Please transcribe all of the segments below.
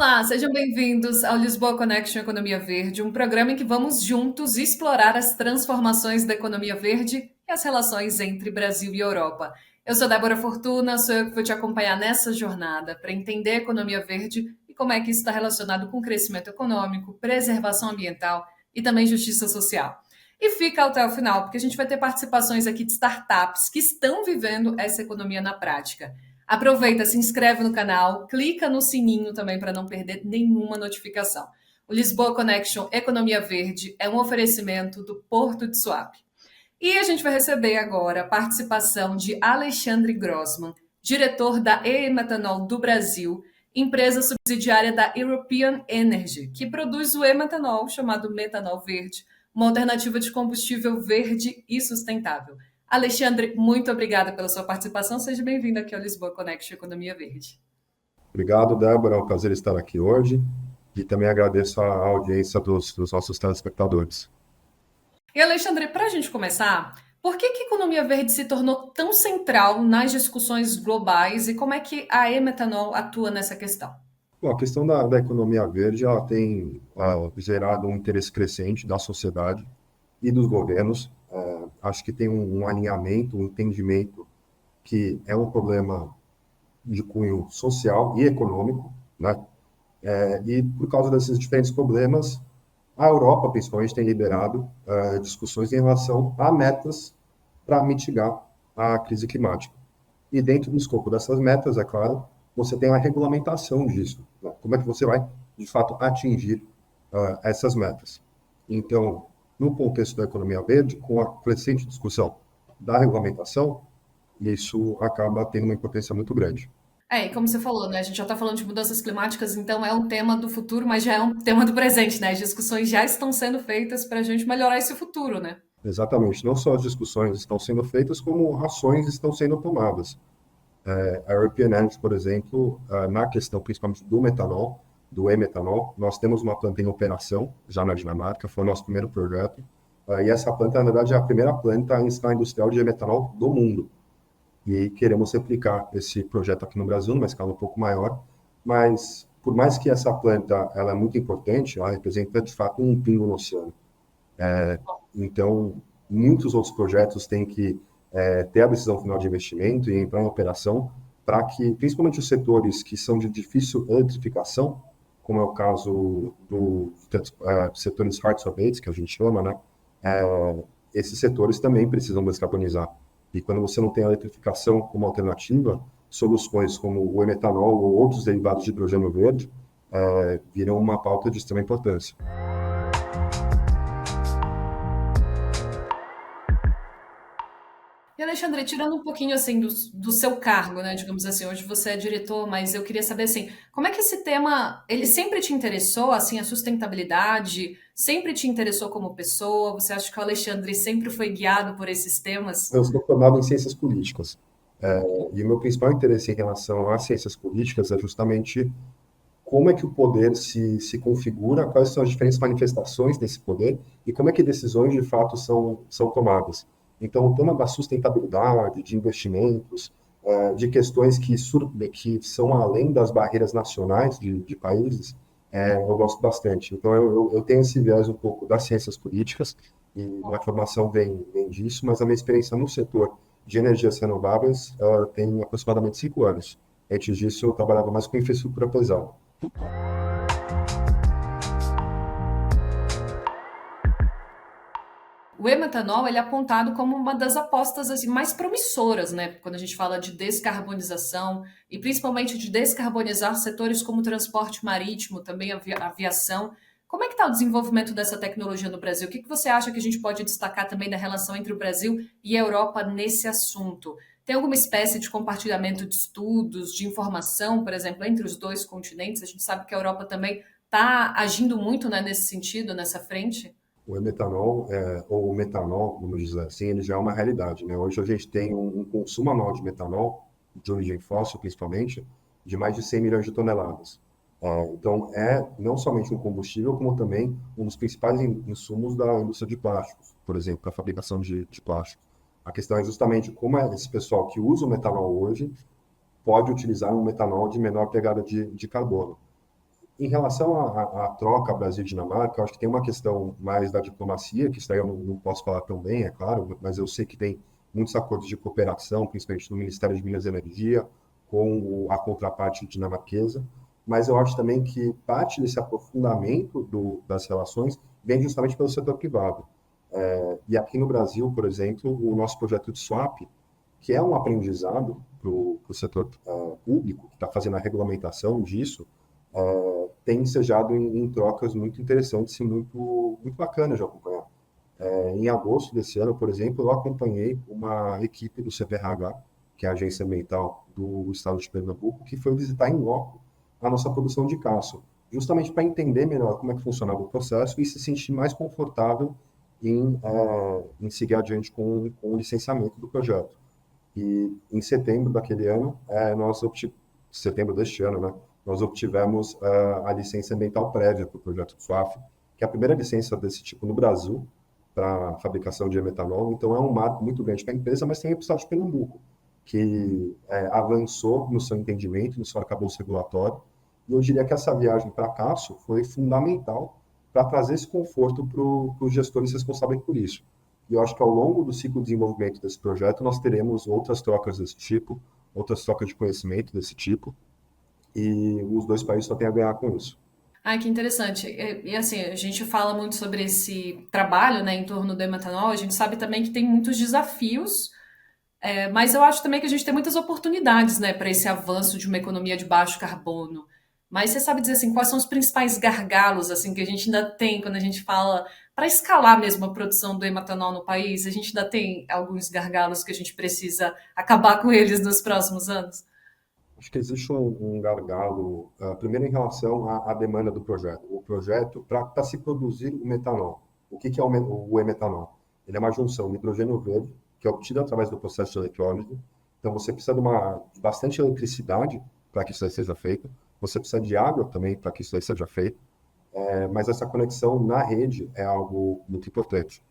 Olá, sejam bem-vindos ao Lisboa Connection Economia Verde, um programa em que vamos juntos explorar as transformações da economia verde e as relações entre Brasil e Europa. Eu sou Débora Fortuna, sou eu que vou te acompanhar nessa jornada para entender a economia verde e como é que isso está relacionado com crescimento econômico, preservação ambiental e também justiça social. E fica até o final, porque a gente vai ter participações aqui de startups que estão vivendo essa economia na prática. Aproveita, se inscreve no canal, clica no sininho também para não perder nenhuma notificação. O Lisboa Connection Economia Verde é um oferecimento do Porto de Suape. E a gente vai receber agora a participação de Alexandre Grossman, diretor da E-Metanol do Brasil, empresa subsidiária da European Energy, que produz o e-metanol, chamado metanol verde, uma alternativa de combustível verde e sustentável. Alexandre, muito obrigada pela sua participação. Seja bem-vindo aqui ao Lisboa Connection Economia Verde. Obrigado, Débora. É um prazer estar aqui hoje e também agradeço a audiência dos nossos telespectadores. E, Alexandre, para a gente começar, por que a economia verde se tornou tão central nas discussões globais e como é que a e-metanol atua nessa questão? Bom, a questão da economia verde ela tem gerado um interesse crescente da sociedade e dos governos. Acho que tem um alinhamento, um entendimento que é um problema de cunho social e econômico, né? E por causa desses diferentes problemas, a Europa, principalmente, tem liberado discussões em relação a metas para mitigar a crise climática. E dentro do escopo dessas metas, é claro, você tem a regulamentação disso, né? Como é que você vai, de fato, atingir essas metas? Então, no contexto da economia verde, com a crescente discussão da regulamentação, isso acaba tendo uma importância muito grande. E como você falou, né? A gente já está falando de mudanças climáticas, então é um tema do futuro, mas já é um tema do presente, né? As discussões já estão sendo feitas para a gente melhorar esse futuro, né? Exatamente, não só as discussões estão sendo feitas, como ações estão sendo tomadas. A European Energy, por exemplo, na questão principalmente do metanol, do e-metanol, nós temos uma planta em operação, já na Dinamarca, foi o nosso primeiro projeto, e essa planta, na verdade, é a primeira planta em escala industrial de e-metanol do mundo. E queremos replicar esse projeto aqui no Brasil, numa escala um pouco maior, mas por mais que essa planta ela é muito importante, ela representa, de fato, um pingo no oceano. Então, muitos outros projetos têm que ter a decisão final de investimento e entrar em operação para que, principalmente os setores que são de difícil eletrificação, como é o caso dos setores hard to abate, que a gente chama, né? Esses setores também precisam descarbonizar. E quando você não tem a eletrificação como alternativa, soluções como o e-metanol ou outros derivados de hidrogênio verde viram uma pauta de extrema importância. E Alexandre, tirando um pouquinho assim do seu cargo, né? Digamos assim, hoje você é diretor, mas eu queria saber assim, como é que esse tema, ele sempre te interessou, assim, a sustentabilidade, sempre te interessou como pessoa? Você acha que o Alexandre sempre foi guiado por esses temas? Eu sou formado em ciências políticas. E o meu principal interesse em relação às ciências políticas é justamente como é que o poder se configura, quais são as diferentes manifestações desse poder e como é que decisões de fato são tomadas. Então, o tema da sustentabilidade, de investimentos, de questões que são além das barreiras nacionais de países, eu gosto bastante. Então, eu tenho esse viés um pouco das ciências políticas e minha formação vem disso, mas a minha experiência no setor de energias renováveis tem aproximadamente 5 anos. Antes disso, eu trabalhava mais com infraestrutura pesada. O e-metanol ele é apontado como uma das apostas assim, mais promissoras, né? Quando a gente fala de descarbonização e principalmente de descarbonizar setores como transporte marítimo, também aviação. Como é que está o desenvolvimento dessa tecnologia no Brasil? O que você acha que a gente pode destacar também da relação entre o Brasil e a Europa nesse assunto? Tem alguma espécie de compartilhamento de estudos, de informação, por exemplo, entre os dois continentes? A gente sabe que a Europa também está agindo muito, né, nesse sentido, nessa frente. O emetanol, ou o metanol, vamos dizer assim, ele já é uma realidade, né? Hoje a gente tem um consumo anual de metanol, de origem fóssil principalmente, de mais de 100 milhões de toneladas. Então, é não somente um combustível, como também um dos principais insumos da indústria de plásticos, por exemplo, para a fabricação de plástico. A questão é justamente como esse pessoal que usa o metanol hoje pode utilizar um metanol de menor pegada de carbono. Em relação à troca Brasil e Dinamarca, eu acho que tem uma questão mais da diplomacia, que isso aí eu não posso falar tão bem, é claro, mas eu sei que tem muitos acordos de cooperação, principalmente no Ministério de Minas e Energia, com a contraparte dinamarquesa, mas eu acho também que parte desse aprofundamento das relações vem justamente pelo setor privado. E aqui no Brasil, por exemplo, o nosso projeto de swap, que é um aprendizado para o setor público, que está fazendo a regulamentação disso, tem ensejado em trocas muito interessantes e muito bacanas de acompanhar. Em agosto desse ano, por exemplo, eu acompanhei uma equipe do CPRH, que é a Agência Ambiental do Estado de Pernambuco, que foi visitar em loco a nossa produção de caça, justamente para entender melhor como é que funcionava o processo e se sentir mais confortável em seguir adiante com o licenciamento do projeto. E em setembro daquele ano, setembro deste ano, né, nós obtivemos a licença ambiental prévia para o projeto SWAF, que é a primeira licença desse tipo no Brasil para fabricação de metanol. Então é um marco muito grande para a empresa, mas tem o Estado de Pernambuco, que avançou no seu entendimento, no seu arcabouço regulatório. E eu diria que essa viagem para Cássio foi fundamental para trazer esse conforto para os gestores responsáveis por isso. E eu acho que ao longo do ciclo de desenvolvimento desse projeto, nós teremos outras trocas desse tipo, outras trocas de conhecimento desse tipo, e os dois países só têm a ganhar com isso. Ah, que interessante. Assim, a gente fala muito sobre esse trabalho, né, em torno do metanol. A gente sabe também que tem muitos desafios, mas eu acho também que a gente tem muitas oportunidades, né, para esse avanço de uma economia de baixo carbono. Mas você sabe dizer assim, quais são os principais gargalos assim que a gente ainda tem quando a gente fala para escalar mesmo a produção do metanol no país? A gente ainda tem alguns gargalos que a gente precisa acabar com eles nos próximos anos? Acho que existe um gargalo, primeiro em relação à demanda do projeto. O projeto, para se produzir o metanol, o que é o e-metanol? Ele é uma junção de hidrogênio verde, que é obtido através do processo de eletrólise. Então, você precisa de bastante eletricidade para que isso aí seja feito. Você precisa de água também para que isso aí seja feito. Mas essa conexão na rede é algo muito importante.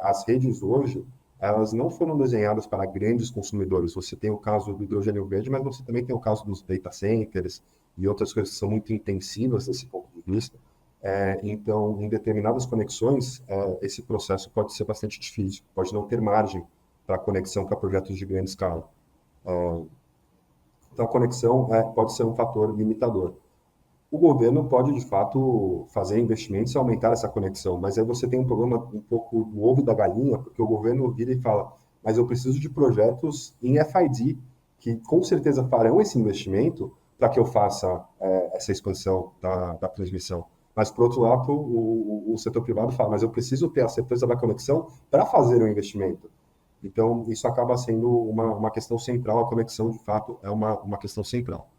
As redes hoje, elas não foram desenhadas para grandes consumidores. Você tem o caso do hidrogênio verde, mas você também tem o caso dos data centers e outras coisas que são muito intensivas desse ponto de vista. Então, em determinadas conexões, esse processo pode ser bastante difícil, pode não ter margem para conexão para projetos de grande escala. Então, a conexão pode ser um fator limitador. O governo pode, de fato, fazer investimentos e aumentar essa conexão, mas aí você tem um problema um pouco do ovo e da galinha, porque o governo vira e fala, mas eu preciso de projetos em FID, que com certeza farão esse investimento para que eu faça essa expansão da transmissão. Mas, por outro lado, o setor privado fala, mas eu preciso ter a certeza da conexão para fazer o investimento. Então, isso acaba sendo uma questão central, a conexão, de fato, é uma questão central.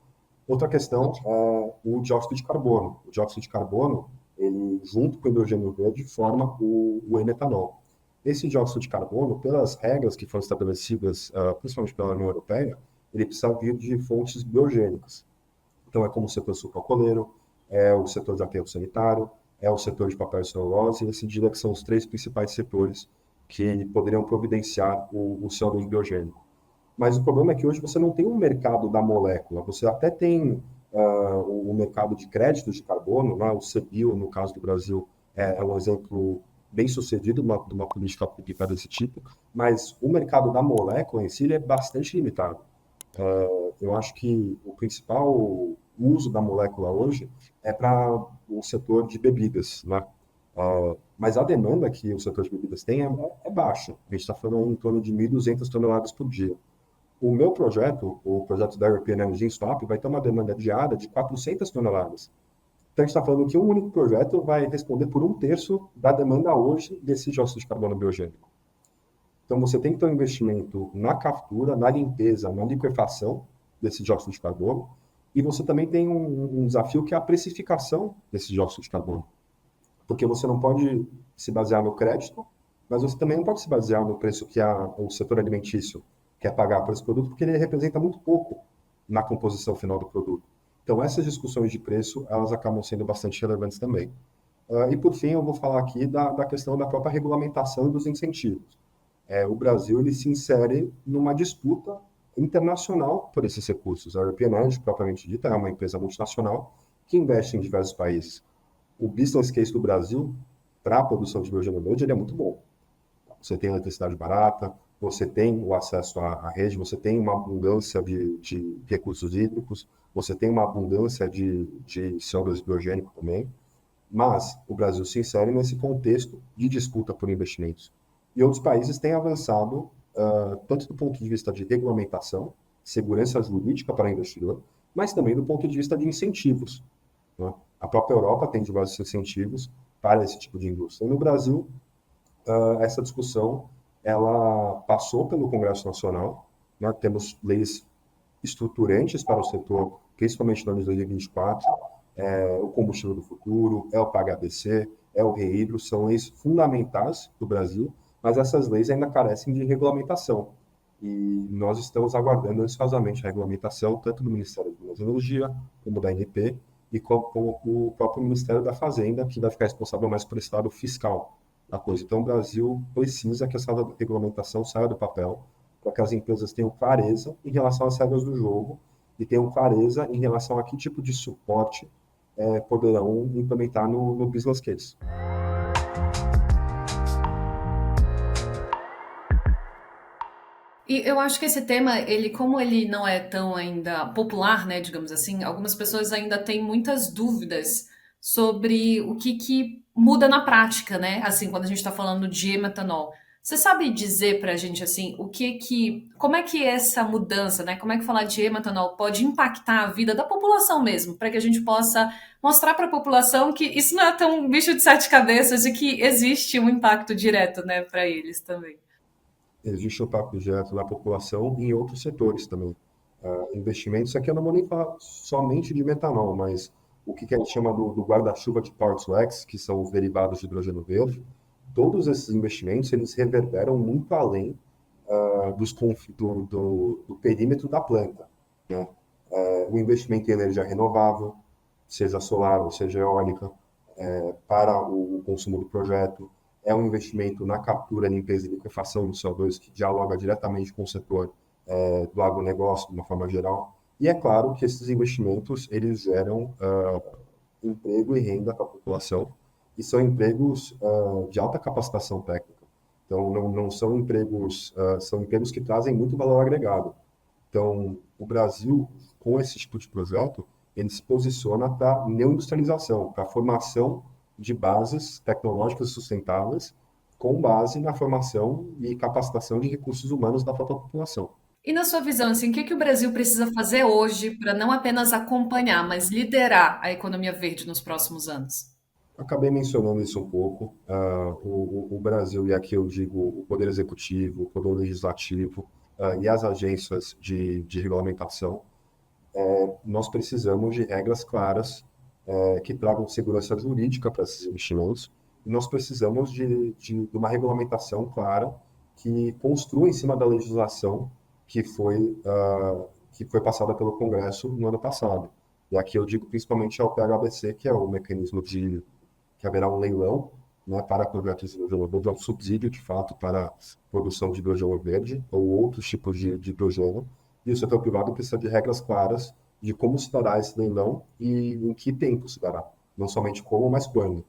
Outra questão é o dióxido de carbono. O dióxido de carbono, ele, junto com o hidrogênio verde, forma o e-metanol. Esse dióxido de carbono, pelas regras que foram estabelecidas, principalmente pela União Europeia, ele precisa vir de fontes biogênicas. Então, é como o setor sucroalcooleiro, é o setor de aterro sanitário, é o setor de papel e celulose, e assim diria que são os três principais setores que poderiam providenciar o CO2 biogênico. Mas o problema é que hoje você não tem um mercado da molécula, você até tem o mercado de créditos de carbono, né? O CBIO, no caso do Brasil, é um exemplo bem sucedido de uma política pública desse tipo, mas o mercado da molécula em si ele é bastante limitado. Eu acho que o principal uso da molécula hoje é para o setor de bebidas, né? Mas a demanda que o setor de bebidas tem é baixa. A gente está falando em torno de 1.200 toneladas por dia. O meu projeto, o projeto da European Energy Swap, vai ter uma demanda diária de 400 toneladas. Então, a gente está falando que um único projeto vai responder por um terço da demanda hoje desse dióxido de carbono biogênico. Então, você tem que ter um investimento na captura, na limpeza, na liquefação desse dióxido de carbono, e você também tem um desafio que é a precificação desse dióxido de carbono. Porque você não pode se basear no crédito, mas você também não pode se basear no preço que o setor alimentício quer pagar por esse produto, porque ele representa muito pouco na composição final do produto. Então, essas discussões de preço, elas acabam sendo bastante relevantes também. E, por fim, eu vou falar aqui da questão da própria regulamentação e dos incentivos. O Brasil ele se insere numa disputa internacional por esses recursos. A European Energy, propriamente dita, é uma empresa multinacional que investe em diversos países. O business case do Brasil para a produção de hidrogênio verde ele é muito bom. Você tem eletricidade barata, você tem o acesso à rede, você tem uma abundância de recursos hídricos, você tem uma abundância de CO2 hidrogênico também, mas o Brasil se insere nesse contexto de disputa por investimentos. E outros países têm avançado, tanto do ponto de vista de regulamentação, segurança jurídica para o investidor, mas também do ponto de vista de incentivos, né? A própria Europa tem diversos incentivos para esse tipo de indústria. E no Brasil, essa discussão ela passou pelo Congresso Nacional. Nós temos leis estruturantes para o setor, principalmente no ano de 2024, o combustível do futuro, é o PAC-ABC, é o REHIDRO, são leis fundamentais do Brasil, mas essas leis ainda carecem de regulamentação. E nós estamos aguardando ansiosamente a regulamentação, tanto do Ministério da Minas e Energia, como da ANP, e como o próprio Ministério da Fazenda, que vai ficar responsável mais por esse lado fiscal da coisa. Então, o Brasil precisa que essa regulamentação saia do papel, para que as empresas tenham clareza em relação às regras do jogo e tenham clareza em relação a que tipo de suporte poderão implementar no business case. E eu acho que esse tema, ele, como ele não é tão ainda popular, né, digamos assim, algumas pessoas ainda têm muitas dúvidas sobre o que muda na prática, né? Assim, quando a gente está falando de metanol. Você sabe dizer pra gente, assim, como é que essa mudança, né? Como é que falar de metanol pode impactar a vida da população mesmo, para que a gente possa mostrar para a população que isso não é tão um bicho de sete cabeças e que existe um impacto direto, né, para eles também. Existe o impacto direto na população e em outros setores também. Investimentos, aqui eu não vou nem falar somente de metanol, mas o que a gente chama do guarda-chuva de Power to X, que são os derivados de hidrogênio verde, todos esses investimentos eles reverberam muito além do perímetro da planta, né? O investimento em energia renovável, seja solar ou seja eólica, para o consumo do projeto, é um investimento na captura, limpeza e liquefação do CO2, que dialoga diretamente com o setor do agronegócio, de uma forma geral. E é claro que esses investimentos eles geram emprego e renda para a população, e são empregos de alta capacitação técnica. Então, não são empregos, são empregos que trazem muito valor agregado. Então, o Brasil, com esse tipo de projeto, ele se posiciona para a neoindustrialização, para a formação de bases tecnológicas sustentáveis, com base na formação e capacitação de recursos humanos da própria população. E na sua visão, assim, o que o Brasil precisa fazer hoje para não apenas acompanhar, mas liderar a economia verde nos próximos anos? Acabei mencionando isso um pouco. O Brasil, e aqui eu digo o Poder Executivo, o Poder Legislativo, e as agências de regulamentação, nós precisamos de regras claras, que tragam segurança jurídica para esses investimentos, e nós precisamos de uma regulamentação clara que construa em cima da legislação que foi passada pelo Congresso no ano passado. E aqui eu digo principalmente ao PHBC, que é o mecanismo que haverá um leilão, né, para projetos de hidrogênio verde, um subsídio, de fato, para a produção de hidrogênio verde ou outros tipos de hidrogênio. E o setor privado precisa de regras claras de como se dará esse leilão e em que tempo se dará. Não somente como, mas quando.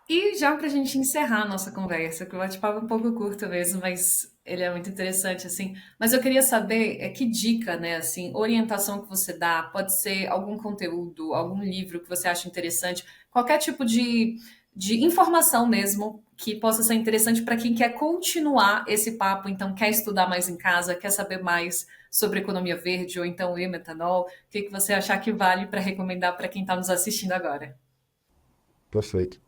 E já para a gente encerrar a nossa conversa, que o bate-papo é um pouco curto mesmo, mas ele é muito interessante, assim. Mas eu queria saber que dica, né, assim, orientação que você dá, pode ser algum conteúdo, algum livro que você acha interessante, qualquer tipo de informação mesmo que possa ser interessante para quem quer continuar esse papo, então quer estudar mais em casa, quer saber mais sobre economia verde ou então e-metanol, o que você achar que vale para recomendar para quem está nos assistindo agora? Perfeito.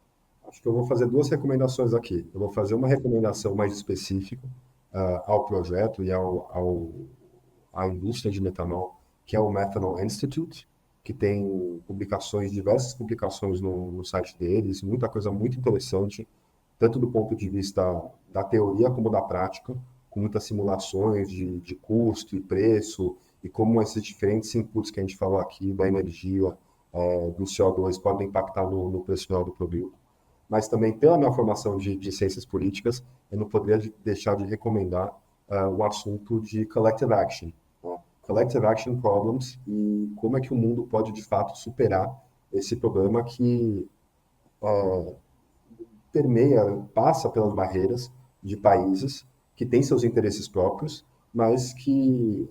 Acho que eu vou fazer duas recomendações aqui. Eu vou fazer uma recomendação mais específica ao projeto e à indústria de metanol, que é o Methanol Institute, que tem publicações, diversas publicações no site deles, muita coisa muito interessante, tanto do ponto de vista da teoria como da prática, com muitas simulações de custo e preço, e como esses diferentes inputs que a gente falou aqui, da energia, do CO2, podem impactar no preço final do produto. Mas também, pela minha formação de ciências políticas, eu não poderia deixar de recomendar o assunto de collective action, né? Collective action problems e como é que o mundo pode, de fato, superar esse problema que permeia, passa pelas barreiras de países que têm seus interesses próprios, mas que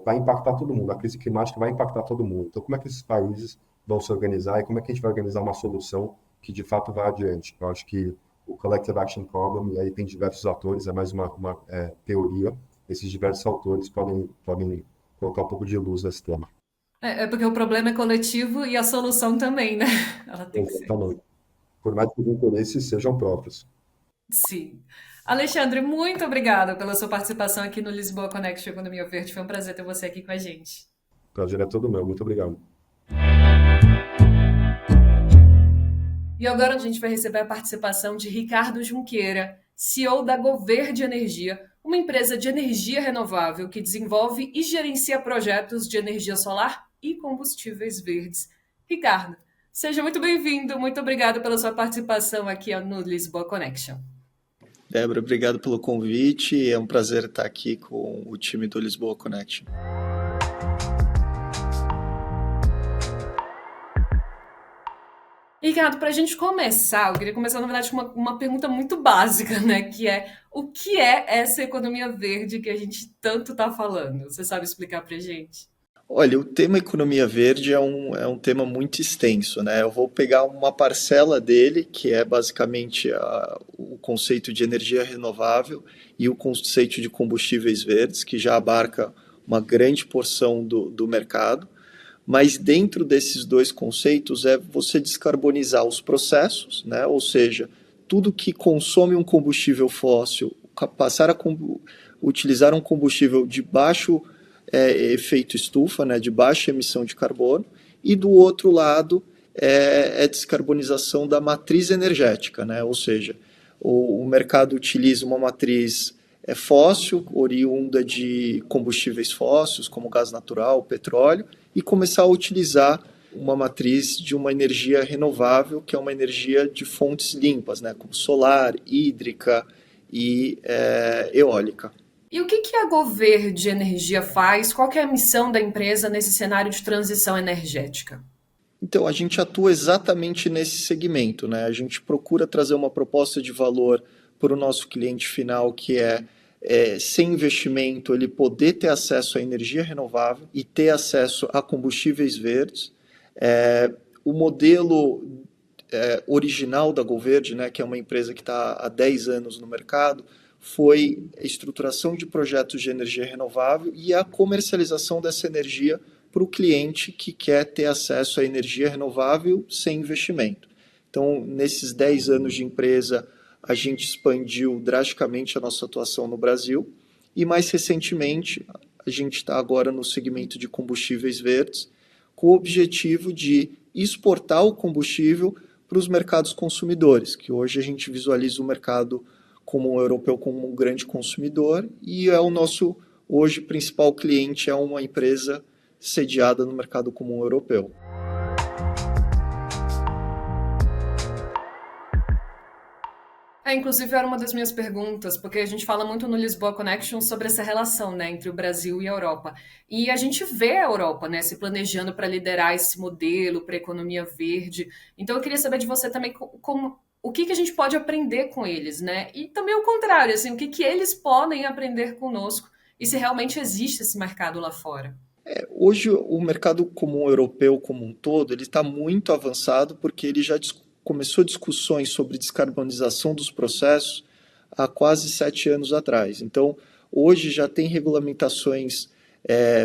vai impactar todo mundo. A crise climática vai impactar todo mundo. Então, como é que esses países vão se organizar e como é que a gente vai organizar uma solução que de fato vá adiante? Eu acho que o Collective Action Problem, e aí tem diversos atores, é mais uma teoria, esses diversos autores podem colocar um pouco de luz nesse tema. É porque o problema é coletivo e a solução também, né? Ela tem que ser. Exatamente. Por mais que os interesses sejam próprios. Sim. Alexandre, muito obrigada pela sua participação aqui no Lisboa Connection Economia Verde. Foi um prazer ter você aqui com a gente. O prazer é todo meu. Muito obrigado. E agora a gente vai receber a participação de Ricardo Junqueira, CEO da Goverde Energia, uma empresa de energia renovável que desenvolve e gerencia projetos de energia solar e combustíveis verdes. Ricardo, seja muito bem-vindo. Muito obrigado pela sua participação aqui no Lisboa Connection. Débora, obrigado pelo convite. É um prazer estar aqui com o time do Lisboa Connection. Ricardo, para a gente começar, eu queria começar, na verdade, com uma pergunta muito básica, né? Que é, o que é essa economia verde que a gente tanto está falando? Você sabe explicar para a gente? Olha, o tema economia verde é um tema muito extenso, né? Eu vou pegar uma parcela dele, que é basicamente o conceito de energia renovável e o conceito de combustíveis verdes, que já abarca uma grande porção do mercado. Mas dentro desses dois conceitos é você descarbonizar os processos, né? Ou seja, tudo que consome um combustível fóssil, passar a utilizar um combustível de baixo efeito estufa, né? De baixa emissão de carbono, e do outro lado é descarbonização da matriz energética, né? Ou seja, o mercado utiliza uma matriz fóssil, oriunda de combustíveis fósseis, como gás natural, petróleo, e começar a utilizar uma matriz de uma energia renovável, que é uma energia de fontes limpas, né, como solar, hídrica e eólica. E o que a Goverde Energia faz? Qual que é a missão da empresa nesse cenário de transição energética? Então, a gente atua exatamente nesse segmento, né? A gente procura trazer uma proposta de valor para o nosso cliente final, que sem investimento, ele poder ter acesso à energia renovável e ter acesso a combustíveis verdes. O modelo original da Goverde, né, que é uma empresa que está há 10 anos no mercado, foi a estruturação de projetos de energia renovável e a comercialização dessa energia para o cliente que quer ter acesso à energia renovável sem investimento. Então, nesses 10 anos de empresa, a gente expandiu drasticamente a nossa atuação no Brasil e, mais recentemente, a gente está agora no segmento de combustíveis verdes, com o objetivo de exportar o combustível para os mercados consumidores, que hoje a gente visualiza o mercado comum europeu como um grande consumidor e o nosso, hoje, principal cliente é uma empresa sediada no mercado comum europeu. Inclusive era uma das minhas perguntas, porque a gente fala muito no Lisboa Connection sobre essa relação, né, entre o Brasil e a Europa. E a gente vê a Europa, né, se planejando para liderar esse modelo para a economia verde. Então eu queria saber de você também o que a gente pode aprender com eles, né? E também o contrário, assim, o que eles podem aprender conosco e se realmente existe esse mercado lá fora. Hoje o mercado comum europeu como um todo, ele está muito avançado porque ele já começou discussões sobre descarbonização dos processos há quase 7 anos atrás. Então, hoje já tem regulamentações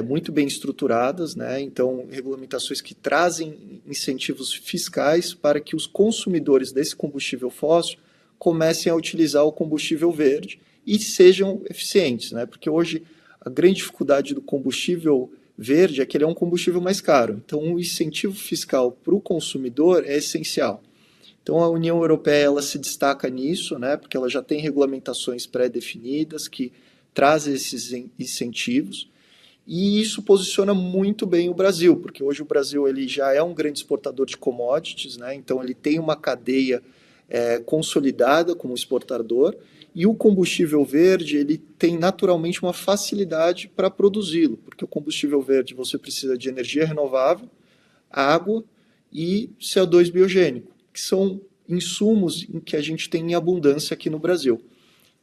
muito bem estruturadas, né? Então, regulamentações que trazem incentivos fiscais para que os consumidores desse combustível fóssil comecem a utilizar o combustível verde e sejam eficientes, né? Porque hoje a grande dificuldade do combustível verde é que ele é um combustível mais caro. Então, um incentivo fiscal para o consumidor é essencial. Então, a União Europeia ela se destaca nisso, né, porque ela já tem regulamentações pré-definidas que trazem esses incentivos. E isso posiciona muito bem o Brasil, porque hoje o Brasil ele já é um grande exportador de commodities, né, então ele tem uma cadeia consolidada como exportador, e o combustível verde ele tem naturalmente uma facilidade para produzi-lo, porque o combustível verde você precisa de energia renovável, água e CO2 biogênico, que são insumos em que a gente tem em abundância aqui no Brasil.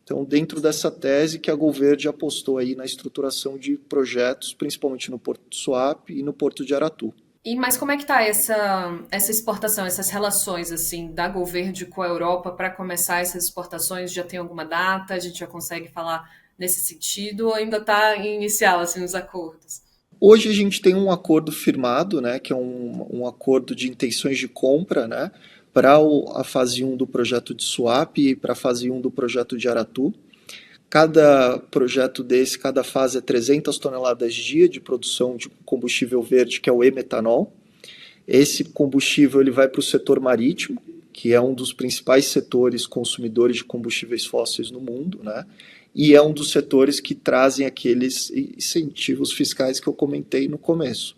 Então, dentro dessa tese que a Golverde apostou aí na estruturação de projetos, principalmente no Porto de Suape e no Porto de Aratu. Mas como é que está essa exportação, essas relações assim da Golverde com a Europa para começar essas exportações? Já tem alguma data? A gente já consegue falar nesse sentido ou ainda está inicial assim os acordos? Hoje a gente tem um acordo firmado, né, que é um acordo de intenções de compra, né, para a fase 1 do projeto de Suape e para a fase 1 do projeto de Aratu. Cada projeto desse, cada fase é 300 toneladas dia de produção de combustível verde, que é o e-metanol. Esse combustível ele vai para o setor marítimo, que é um dos principais setores consumidores de combustíveis fósseis no mundo, né? E é um dos setores que trazem aqueles incentivos fiscais que eu comentei no começo.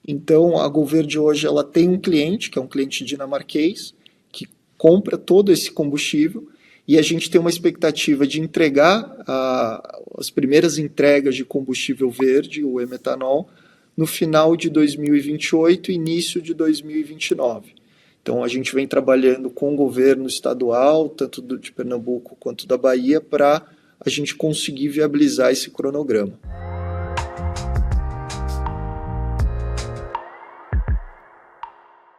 Então, a Golverde hoje ela tem um cliente, que é um cliente dinamarquês, que compra todo esse combustível, e a gente tem uma expectativa de entregar as primeiras entregas de combustível verde, o e-metanol, no final de 2028 e início de 2029. Então, a gente vem trabalhando com o governo estadual, tanto de Pernambuco quanto da Bahia, para a gente conseguir viabilizar esse cronograma.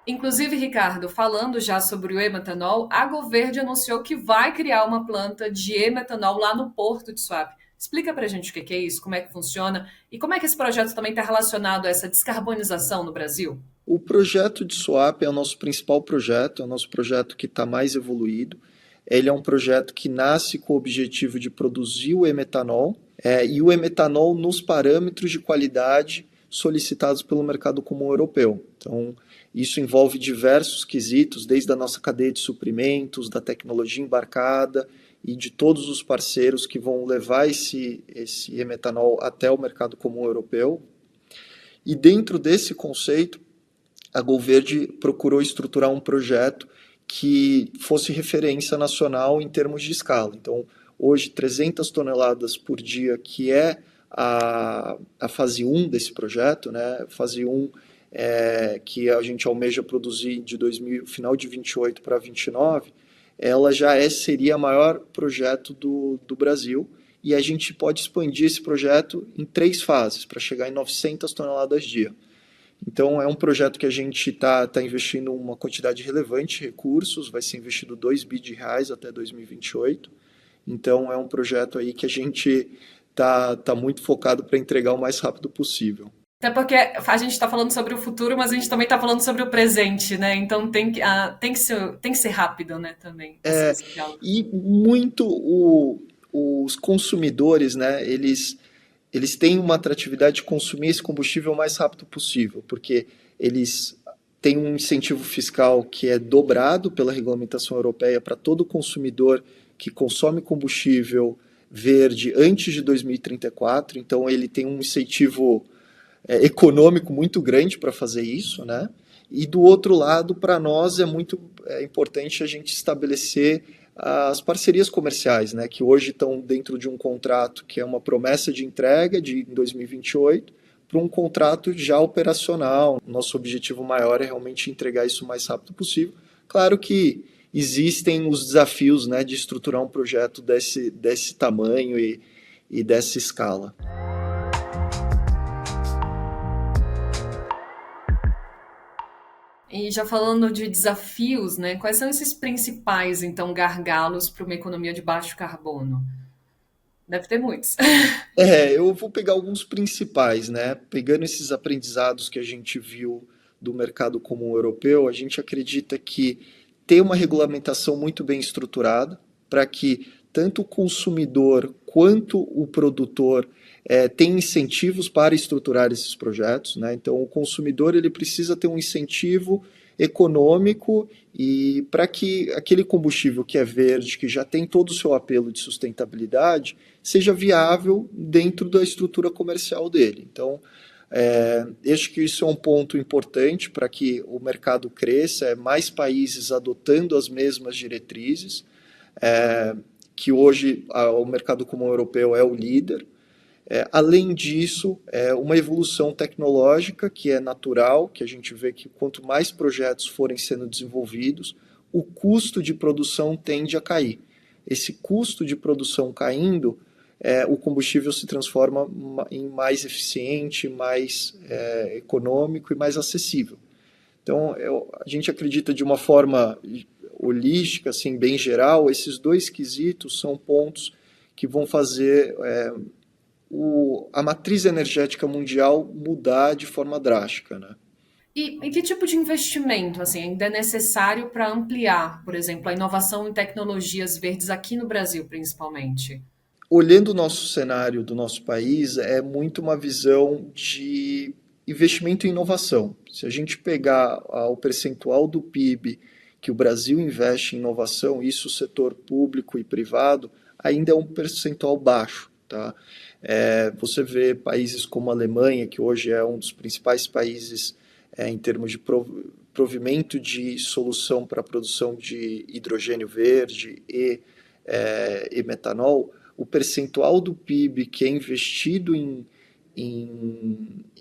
Inclusive, Ricardo, falando já sobre o e-metanol, a Golverde anunciou que vai criar uma planta de e-metanol lá no Porto de Suape. Explica pra gente o que é isso, como é que funciona e como é que esse projeto também está relacionado a essa descarbonização no Brasil? O projeto de Suape é o nosso principal projeto, é o nosso projeto que está mais evoluído. Ele é um projeto que nasce com o objetivo de produzir o e-metanol e o e-metanol nos parâmetros de qualidade solicitados pelo mercado comum europeu. Então, isso envolve diversos quesitos, desde a nossa cadeia de suprimentos, da tecnologia embarcada e de todos os parceiros que vão levar esse e-metanol até o mercado comum europeu. E dentro desse conceito, a Golverde procurou estruturar um projeto que fosse referência nacional em termos de escala. Então, hoje, 300 toneladas por dia, que é a fase 1 desse projeto, né? Fase 1 que a gente almeja produzir de final de 28 para 29, ela já seria o maior projeto do Brasil, e a gente pode expandir esse projeto em 3 fases, para chegar em 900 toneladas dia. Então, é um projeto que a gente está investindo uma quantidade relevante de recursos, vai ser investido 2 bi de reais até 2028. Então, é um projeto aí que a gente está muito focado para entregar o mais rápido possível. Até porque a gente está falando sobre o futuro, mas a gente também está falando sobre o presente, né? Então tem que ser rápido, né? Também. E muito os consumidores, né? Eles têm uma atratividade de consumir esse combustível o mais rápido possível, porque eles têm um incentivo fiscal que é dobrado pela regulamentação europeia para todo consumidor que consome combustível verde antes de 2034. Então ele tem um incentivo econômico muito grande para fazer isso, né? E do outro lado, para nós é muito importante a gente estabelecer as parcerias comerciais, né? Que hoje estão dentro de um contrato que é uma promessa de entrega em 2028 para um contrato já operacional. Nosso objetivo maior é realmente entregar isso o mais rápido possível. Claro que existem os desafios, né, de estruturar um projeto desse tamanho e dessa escala. E já falando de desafios, né? Quais são esses principais, então, gargalos para uma economia de baixo carbono? Deve ter muitos. Eu vou pegar alguns principais, né? Pegando esses aprendizados que a gente viu do mercado comum europeu, a gente acredita que ter uma regulamentação muito bem estruturada para que tanto o consumidor quanto o produtor tem incentivos para estruturar esses projetos, né? Então, o consumidor ele precisa ter um incentivo econômico e para que aquele combustível que é verde, que já tem todo o seu apelo de sustentabilidade, seja viável dentro da estrutura comercial dele. Então, Acho que isso é um ponto importante para que o mercado cresça, mais países adotando as mesmas diretrizes, que hoje o mercado comum europeu é o líder. Além disso, uma evolução tecnológica que é natural, que a gente vê que quanto mais projetos forem sendo desenvolvidos, o custo de produção tende a cair. Esse custo de produção caindo, o combustível se transforma em mais eficiente, mais econômico e mais acessível. Então, a gente acredita de uma forma holística, assim, bem geral, esses dois quesitos são pontos que vão fazer a matriz energética mundial mudar de forma drástica, né? E que tipo de investimento assim, ainda é necessário para ampliar, por exemplo, a inovação em tecnologias verdes aqui no Brasil, principalmente? Olhando o nosso cenário do nosso país, é muito uma visão de investimento em inovação. Se a gente pegar o percentual do PIB que o Brasil investe em inovação, isso o setor público e privado, ainda é um percentual baixo, tá? Você vê países como a Alemanha, que hoje é um dos principais países em termos de provimento de solução para a produção de hidrogênio verde e metanol, o percentual do PIB que é investido em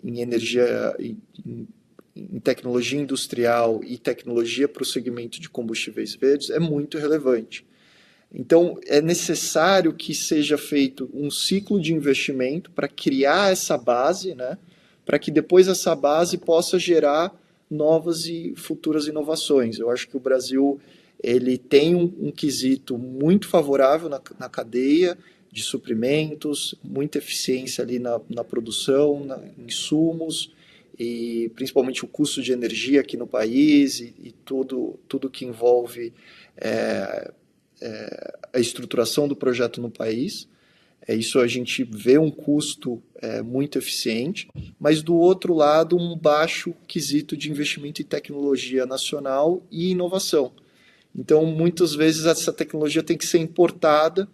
energia, em tecnologia industrial e tecnologia para o segmento de combustíveis verdes é muito relevante. Então, é necessário que seja feito um ciclo de investimento para criar essa base, né, para que depois essa base possa gerar novas e futuras inovações. Eu acho que o Brasil ele tem um quesito muito favorável na cadeia de suprimentos, muita eficiência ali na produção, em insumos, e principalmente o custo de energia aqui no país e tudo que envolve a estruturação do projeto no país. Isso a gente vê um custo muito eficiente, mas do outro lado um baixo quesito de investimento em tecnologia nacional e inovação. Então, muitas vezes essa tecnologia tem que ser importada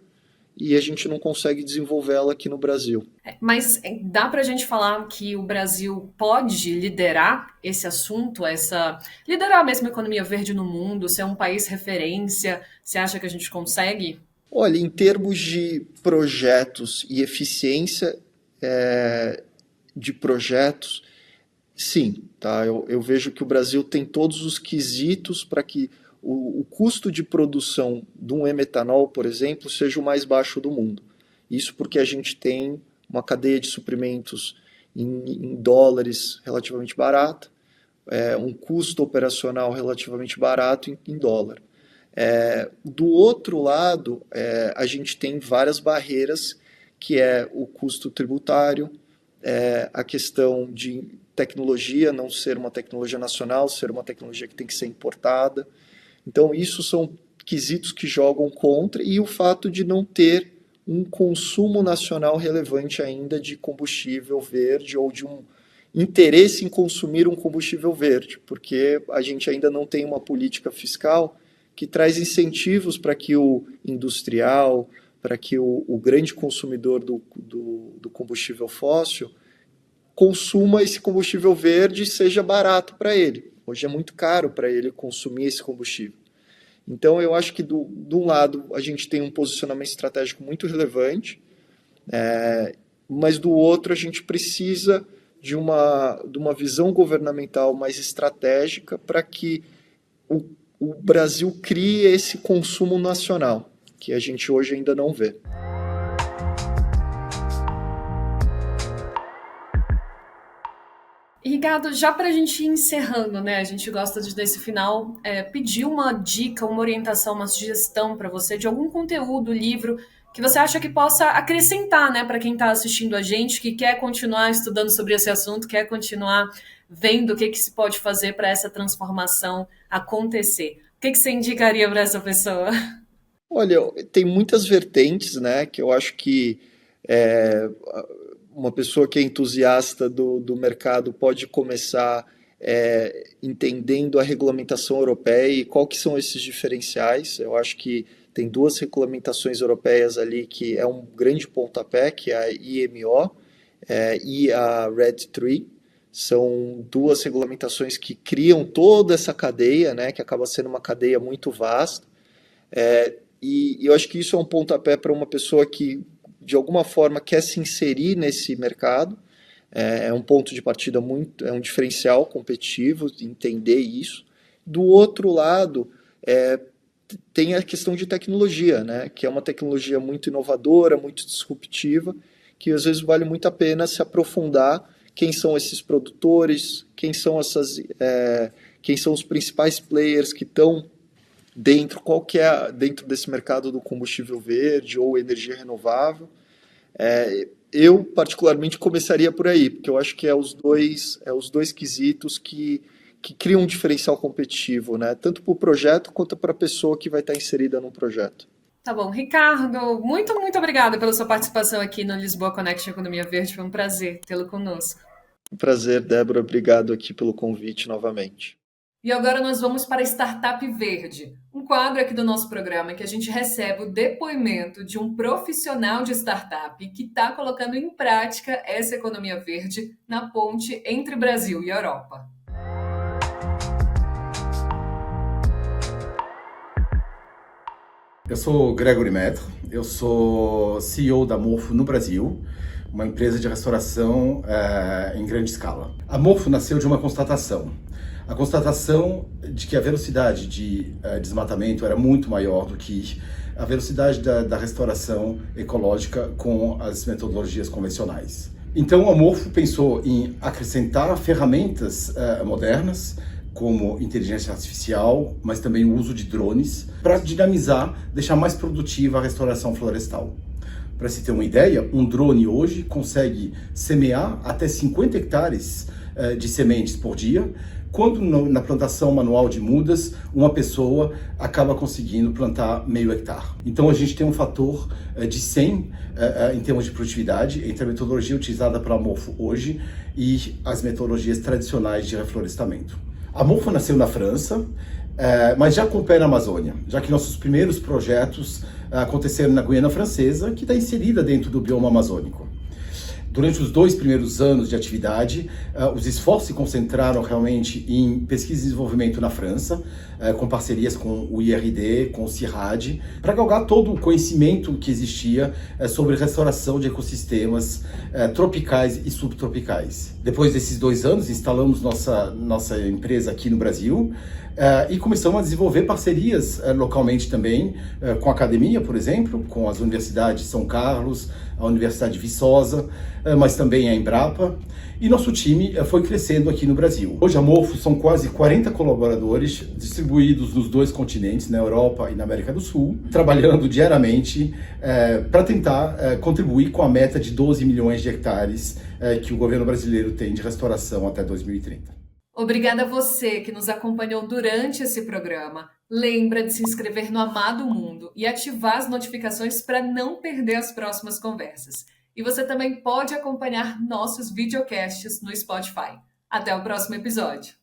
e a gente não consegue desenvolvê-la aqui no Brasil. Mas dá para a gente falar que o Brasil pode liderar esse assunto, liderar mesmo a economia verde no mundo, ser um país referência? Você acha que a gente consegue? Olha, em termos de projetos e eficiência de projetos, sim, tá? Eu vejo que o Brasil tem todos os quesitos para que o custo de produção de um e-metanol, por exemplo, seja o mais baixo do mundo. Isso porque a gente tem uma cadeia de suprimentos em dólares relativamente barata, um custo operacional relativamente barato em dólar. Do outro lado, a gente tem várias barreiras, que é o custo tributário, a questão de tecnologia não ser uma tecnologia nacional, ser uma tecnologia que tem que ser importada. Então, isso são quesitos que jogam contra, e o fato de não ter um consumo nacional relevante ainda de combustível verde ou de um interesse em consumir um combustível verde, porque a gente ainda não tem uma política fiscal que traz incentivos para que o industrial, para que o grande consumidor do combustível fóssil consuma esse combustível verde e seja barato para ele. Hoje é muito caro para ele consumir esse combustível. Então, eu acho que, de um lado, a gente tem um posicionamento estratégico muito relevante, mas do outro, a gente precisa de uma visão governamental mais estratégica para que o Brasil crie esse consumo nacional, que a gente hoje ainda não vê. Ricardo, já para a gente ir encerrando, né? A gente gosta de, nesse final, pedir uma dica, uma orientação, uma sugestão para você de algum conteúdo, livro, que você acha que possa acrescentar, né, para quem está assistindo a gente, que quer continuar estudando sobre esse assunto, quer continuar vendo o que se pode fazer para essa transformação acontecer. O que você indicaria para essa pessoa? Olha, tem muitas vertentes, né, que eu acho que uma pessoa que é entusiasta do mercado pode começar entendendo a regulamentação europeia e qual que são esses diferenciais. Eu acho que tem duas regulamentações europeias ali que é um grande pontapé, que é a IMO, e a RED III. São duas regulamentações que criam toda essa cadeia, né, que acaba sendo uma cadeia muito vasta. E eu acho que isso é um pontapé para uma pessoa que, de alguma forma, quer se inserir nesse mercado. É um ponto de partida é um diferencial competitivo, entender isso. Do outro lado, tem a questão de tecnologia, né, que é uma tecnologia muito inovadora, muito disruptiva, que às vezes vale muito a pena se aprofundar. Quem são esses produtores, quem são os principais players que estão dentro, dentro desse mercado do combustível verde ou energia renovável. Eu, particularmente, começaria por aí, porque eu acho que é os dois quesitos que criam um diferencial competitivo, né? Tanto para o projeto quanto para a pessoa que vai estar inserida no projeto. Tá bom. Ricardo, muito, muito obrigada pela sua participação aqui no Lisboa Connection Economia Verde. Foi um prazer tê-lo conosco. Um prazer, Débora. Obrigado aqui pelo convite novamente. E agora nós vamos para a Startup Verde, um quadro aqui do nosso programa em que a gente recebe o depoimento de um profissional de startup que está colocando em prática essa economia verde na ponte entre Brasil e Europa. Eu sou Gregory Maître, eu sou CEO da Morfo no Brasil, uma empresa de restauração em grande escala. A Morfo nasceu de uma constatação. A constatação de que a velocidade de desmatamento era muito maior do que a velocidade da restauração ecológica com as metodologias convencionais. Então a Morfo pensou em acrescentar ferramentas modernas, como inteligência artificial, mas também o uso de drones, para dinamizar, deixar mais produtiva a restauração florestal. Para se ter uma ideia, um drone hoje consegue semear até 50 hectares de sementes por dia, quando na plantação manual de mudas, uma pessoa acaba conseguindo plantar meio hectare. Então a gente tem um fator de 100 em termos de produtividade entre a metodologia utilizada pela Morfo hoje e as metodologias tradicionais de reflorestamento. A Morfo nasceu na França, mas já com o pé na Amazônia, já que nossos primeiros projetos aconteceram na Guiana Francesa, que está inserida dentro do bioma amazônico. Durante os 2 primeiros anos de atividade, os esforços se concentraram realmente em pesquisa e desenvolvimento na França, com parcerias com o IRD, com o CIRAD, para galgar todo o conhecimento que existia sobre restauração de ecossistemas tropicais e subtropicais. Depois desses 2 anos, instalamos nossa empresa aqui no Brasil, e começamos a desenvolver parcerias localmente também, com a academia, por exemplo, com as universidades de São Carlos, a Universidade de Viçosa, mas também a Embrapa. E nosso time foi crescendo aqui no Brasil. Hoje a Morfo são quase 40 colaboradores distribuídos nos 2 continentes, na Europa e na América do Sul, trabalhando diariamente para tentar contribuir com a meta de 12 milhões de hectares que o governo brasileiro tem de restauração até 2030. Obrigada a você que nos acompanhou durante esse programa. Lembra de se inscrever no Amado Mundo e ativar as notificações para não perder as próximas conversas. E você também pode acompanhar nossos videocasts no Spotify. Até o próximo episódio.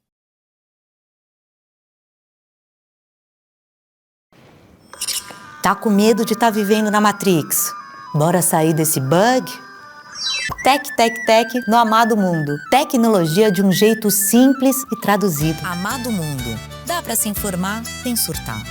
Tá com medo de estar vivendo na Matrix? Bora sair desse bug? Tec, tec, tec no Amado Mundo. Tecnologia de um jeito simples e traduzido. Amado Mundo. Dá para se informar sem surtar.